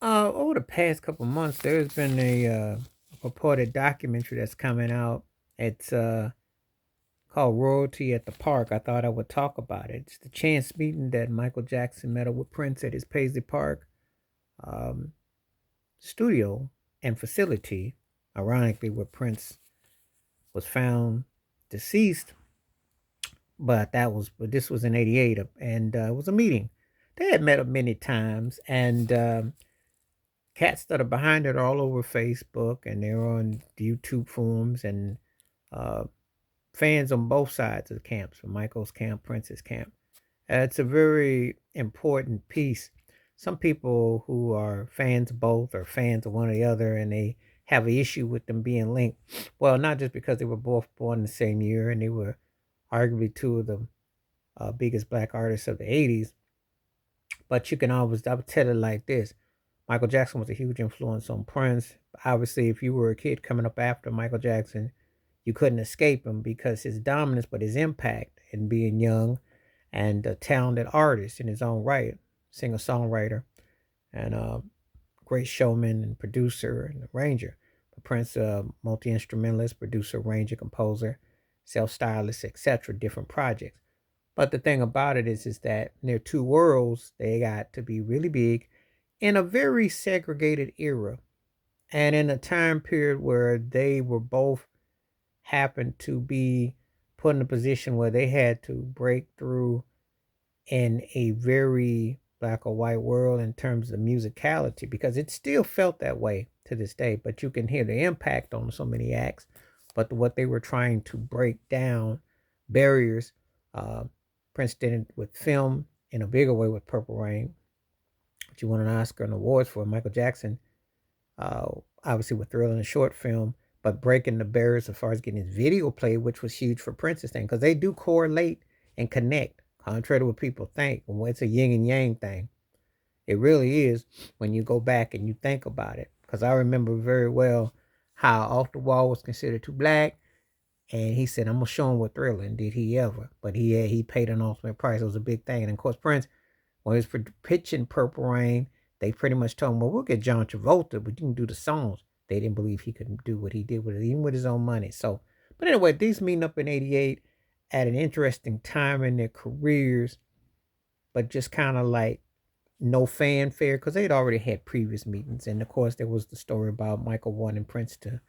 Over the past couple months, there's been a purported documentary that's coming out. It's called Royalty at the Park. I thought I would talk about it. It's the chance meeting that Michael Jackson met up with Prince at his Paisley Park um, studio and facility. Ironically, where Prince was found deceased, but this was in '88, and it was a meeting. They had met up many times, and cats that are behind it are all over Facebook, and they're on YouTube forums, and uh, fans on both sides of the camps, from Michael's camp, Prince's camp. It's a very important piece. Some people who are fans of both or fans of one or the other, and they have an issue with them being linked. Well, not just because they were both born the same year and they were arguably two of the biggest black artists of the '80s, but you can always, I would tell it like this. Michael Jackson was a huge influence on Prince. Obviously, if you were a kid coming up after Michael Jackson, you couldn't escape him because his dominance, but his impact in being young and a talented artist in his own right, singer songwriter, and a great showman and producer and arranger. But Prince, multi instrumentalist, producer, arranger, composer, self stylist, etc., different projects. But the thing about it is that their two worlds, they got to be really big in a very segregated era and in a time period where they were both happened to be put in a position where they had to break through in a very black or white world in terms of musicality, because it still felt that way to this day, but you can hear the impact on so many acts. But what they were trying to break down barriers, uh, Prince did it with film in a bigger way with Purple Rain, which he won an Oscar and awards for. Michael Jackson, uh, obviously with Thriller in a short film, but breaking the barriers as far as getting his video played, which was huge for Prince's thing, because they do correlate and connect, contrary to what people think. Well, it's a yin and yang thing. It really is when you go back and you think about it. Because I remember very well how Off the Wall was considered too black, and he said, "I'm gonna show him what Thriller." And did he ever? But he paid an ultimate price. It was a big thing, and of course Prince, when he was pitching Purple Rain, they pretty much told him, "Well, we'll get John Travolta, but you can do the songs." They didn't believe he could do what he did with it, even with his own money. So, but anyway, these meeting up in '88 at an interesting time in their careers, but just kind of like no fanfare because they'd already had previous meetings. And of course, there was the story about Michael wanting Prince to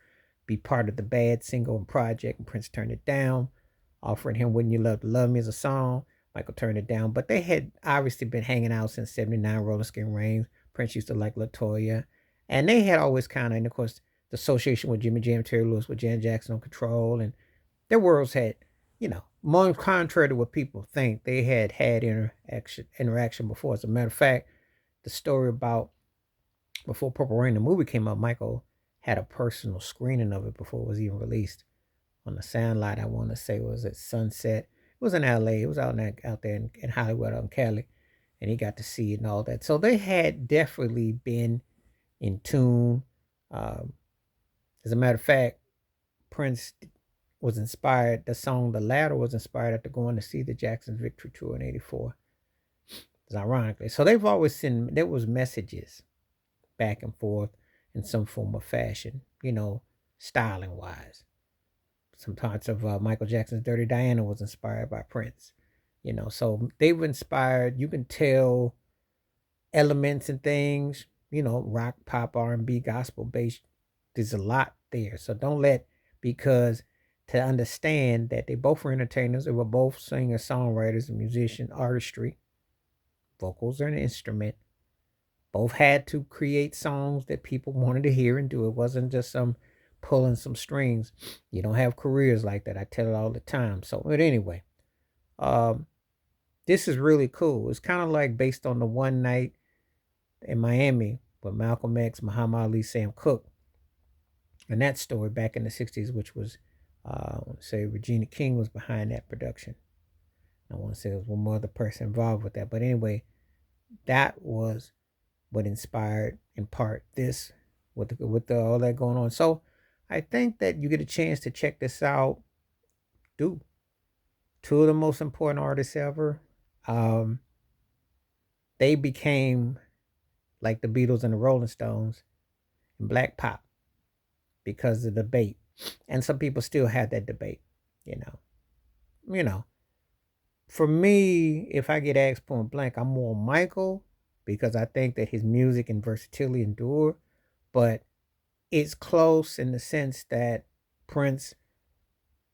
be part of the Bad single and project, and Prince turned it down, offering him Wouldn't You Love to Love Me as a song. Michael turned it down, but they had obviously been hanging out since '79, Roller Skin Rain. Prince used to like Latoya, and they had always kind of, and of course, the association with Jimmy Jam, Terry Lewis, with Janet Jackson on Control, and their worlds had, more contrary to what people think, they had interaction before. As a matter of fact, the story about before Purple Rain, the movie came out, Michael had a personal screening of it before it was even released on the Sandlot. I want to say was at Sunset. It was in L.A. It was out there in Hollywood, out in Cali, and he got to see it and all that. So they had definitely been in tune. Um, as a matter of fact, Prince was inspired. The song "The Ladder" was inspired after going to see the Jackson's Victory Tour in '84. It's ironically. So they've always sent, there was messages back and forth in some form of fashion, styling wise. Some parts of Michael Jackson's Dirty Diana was inspired by Prince, so they were inspired. You can tell elements and things, rock, pop, R&B, gospel based. There's a lot there. So don't let, because to understand that they both were entertainers, they were both singers, songwriters, and musicians, artistry. Vocals are an instrument. Both had to create songs that people wanted to hear and do. It wasn't just some pulling some strings. You don't have careers like that. I tell it all the time. So, but anyway, um, this is really cool. It's kind of like based on the one night in Miami with Malcolm X, Muhammad Ali, Sam Cooke, and that story back in the '60s, which was, I want to say Regina King was behind that production. I want to say there was one more other person involved with that. But anyway, that was what inspired in part this with all that going on. So I think that you get a chance to check this out. Do two of the most important artists ever. Um, they became like the Beatles and the Rolling Stones and black pop because of the debate. And some people still have that debate, you know. You know, for me, if I get asked point blank, I'm more Michael because I think that his music and versatility endure, but it's close in the sense that Prince,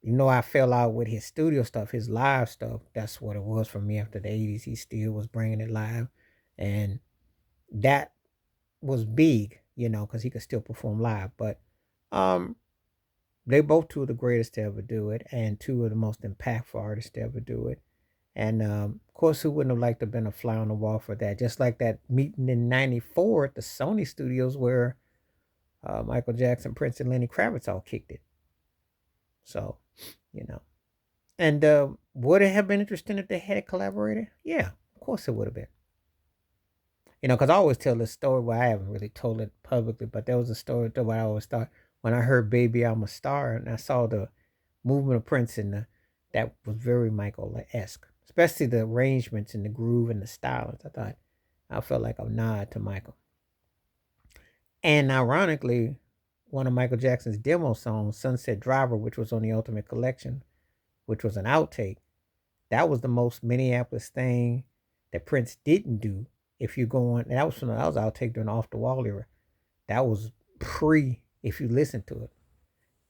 I fell out with his studio stuff, his live stuff. That's what it was for me after the 80s. He still was bringing it live. And that was big, because he could still perform live. But um, they both two of the greatest to ever do it and two of the most impactful artists to ever do it. And of course, who wouldn't have liked to have been a fly on the wall for that? Just like that meeting in '94 at the Sony studios where Michael Jackson, Prince, and Lenny Kravitz all kicked it. So, you know. And would it have been interesting if they had collaborated? Yeah, of course it would have been. Because I always tell this story where I haven't really told it publicly, but there was a story that I always thought when I heard "Baby I'm a Star" and I saw the movement of Prince that was very Michael-esque, especially the arrangements and the groove and the stylings. I felt like a nod to Michael. And ironically, one of Michael Jackson's demo songs, "Sunset Driver," which was on the Ultimate Collection, which was an outtake, that was the most Minneapolis thing that Prince didn't do. If you're going, and that was outtake during the Off the Wall era. That was if you listen to it,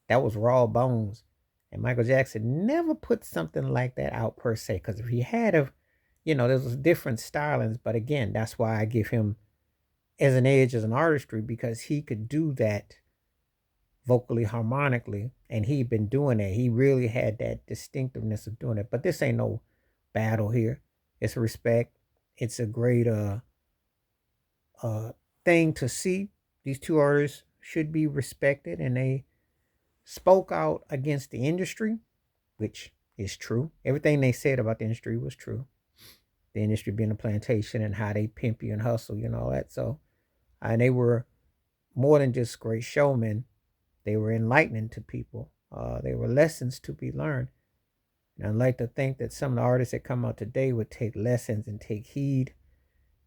that was raw bones. And Michael Jackson never put something like that out per se. Because if he had of, there was different stylings. But again, that's why I give him as an edge as an artistry because he could do that vocally harmonically, and he'd been doing that. He really had that distinctiveness of doing it. But this ain't no battle here. It's respect. It's a great uh thing to see. These two artists should be respected, and they spoke out against the industry, which is true. Everything they said about the industry was true. The industry being a plantation and how they pimp you and hustle, all that. So, and they were more than just great showmen. They were enlightening to people. They were lessons to be learned. And I'd like to think that some of the artists that come out today would take lessons and take heed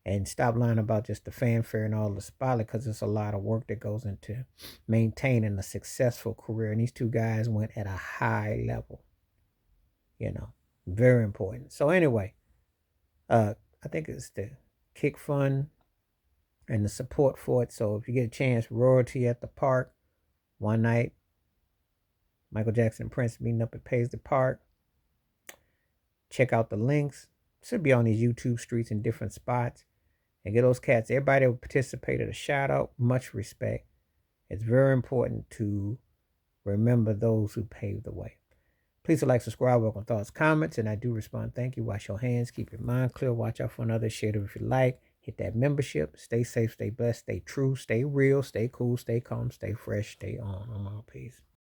and stop lying about just the fanfare and all the spotlight because there's a lot of work that goes into maintaining a successful career. And these two guys went at a high level, very important. So anyway, I think it's the kick fund and the support for it. So if you get a chance, royalty at the park one night, Michael Jackson and Prince meeting up at Paisley Park. Check out the links. Should be on these YouTube streets in different spots. And get those cats, everybody that participated, a shout out, much respect. It's very important to remember those who paved the way. Please like, subscribe, welcome thoughts, comments, and I do respond. Thank you. Wash your hands, keep your mind clear, watch out for another. Share it if you like. Hit that membership. Stay safe, stay blessed, stay true, stay real, stay cool, stay calm, stay fresh, stay on. I'm on. Peace.